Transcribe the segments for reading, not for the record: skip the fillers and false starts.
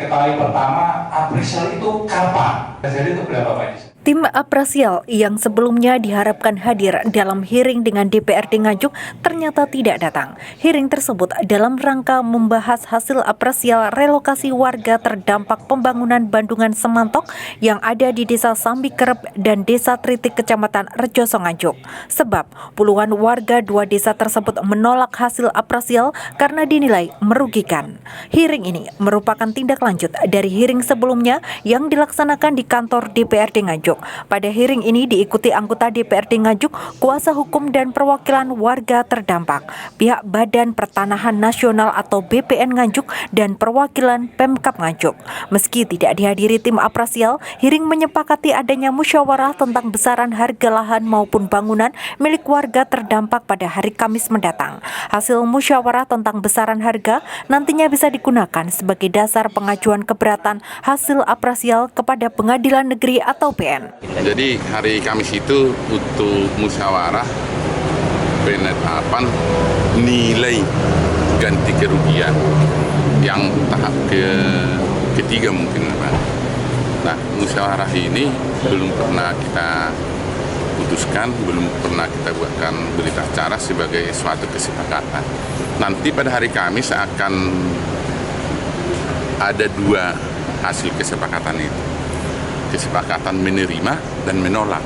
ketahui pertama, appraisal itu kapan? Jadi itu berapa Pak? Tim apresial yang sebelumnya diharapkan hadir dalam hearing dengan DPRD Nganjuk ternyata tidak datang. Hearing tersebut dalam rangka membahas hasil apresial relokasi warga terdampak pembangunan bendungan Semantok yang ada di Desa Sambikerep dan Desa Tritik Kecamatan Rejoso Nganjuk. Sebab puluhan warga dua desa tersebut menolak hasil apresial karena dinilai merugikan. Hearing ini merupakan tindak lanjut dari hearing sebelumnya yang dilaksanakan di kantor DPRD Nganjuk. Pada hearing ini diikuti anggota DPRD Nganjuk, kuasa hukum dan perwakilan warga terdampak, pihak Badan Pertanahan Nasional atau BPN Nganjuk, dan perwakilan Pemkab Nganjuk. Meski tidak dihadiri tim apresial, hearing menyepakati adanya musyawarah tentang besaran harga lahan maupun bangunan milik warga terdampak pada hari Kamis mendatang. Hasil musyawarah tentang besaran harga nantinya bisa digunakan sebagai dasar pengajuan keberatan hasil apresial kepada Pengadilan Negeri atau PN. Jadi hari Kamis itu untuk musyawarah penetapan nilai ganti kerugian yang tahap ketiga mungkin Pak. Nah, musyawarah ini belum pernah kita putuskan, belum pernah kita buatkan berita acara sebagai suatu kesepakatan. Nanti pada hari Kamis akan ada dua hasil kesepakatan itu. Kesepakatan menerima dan menolak.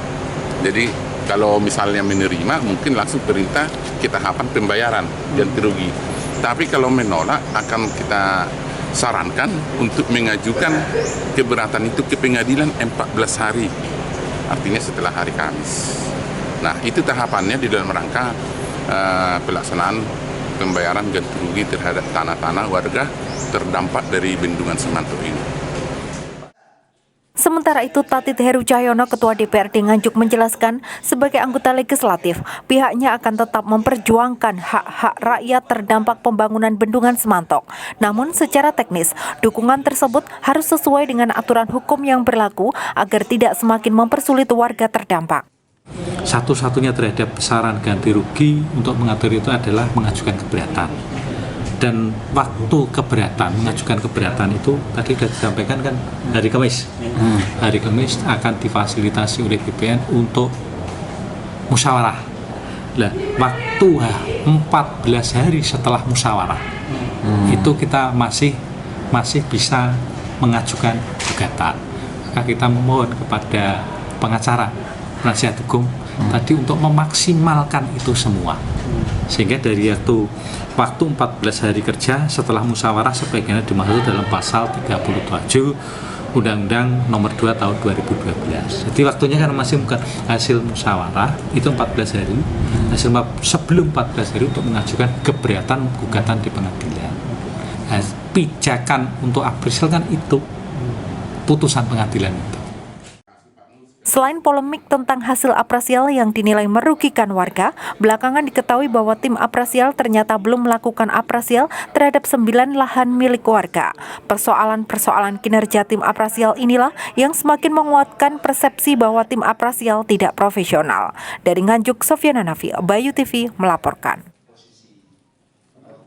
Jadi kalau misalnya menerima mungkin langsung perintah kita tahapan pembayaran ganti rugi. Tapi kalau menolak akan kita sarankan untuk mengajukan keberatan itu ke pengadilan 14 hari. Artinya setelah hari Kamis. Nah, itu tahapannya di dalam rangka pelaksanaan pembayaran ganti rugi terhadap tanah-tanah warga terdampak dari bendungan Semantok ini. Sementara itu, Tatit Heru Cahyono, Ketua DPRD Nganjuk, menjelaskan sebagai anggota legislatif, pihaknya akan tetap memperjuangkan hak-hak rakyat terdampak pembangunan bendungan Semantok. Namun secara teknis, dukungan tersebut harus sesuai dengan aturan hukum yang berlaku agar tidak semakin mempersulit warga terdampak. Satu-satunya terhadap besaran ganti rugi untuk mengatur itu adalah mengajukan keberatan. Dan waktu keberatan, mengajukan keberatan itu tadi sudah disampaikan kan hari Kamis. Hari Kamis akan difasilitasi oleh BPN untuk musyawarah. Nah, waktu 14 hari setelah musyawarah itu kita masih bisa mengajukan gugatan. Maka kita memohon kepada pengacara penasihat hukum tadi untuk memaksimalkan itu semua. Sehingga dari waktu 14 hari kerja setelah musyawarah sebaiknya dimaksud dalam pasal 37 Undang-Undang Nomor 2 Tahun 2012. Jadi waktunya kan masih bukan hasil musyawarah itu 14 hari. Sebelum 14 hari untuk mengajukan keberatan gugatan di pengadilan. Nah, pijakan untuk apresial kan itu putusan pengadilan itu. Selain polemik tentang hasil apresial yang dinilai merugikan warga, belakangan diketahui bahwa tim apresial ternyata belum melakukan apresial terhadap 9 lahan milik warga. Persoalan-persoalan kinerja tim apresial inilah yang semakin menguatkan persepsi bahwa tim apresial tidak profesional. Dari Nganjuk, Sofyana Nafi, Bayu TV melaporkan.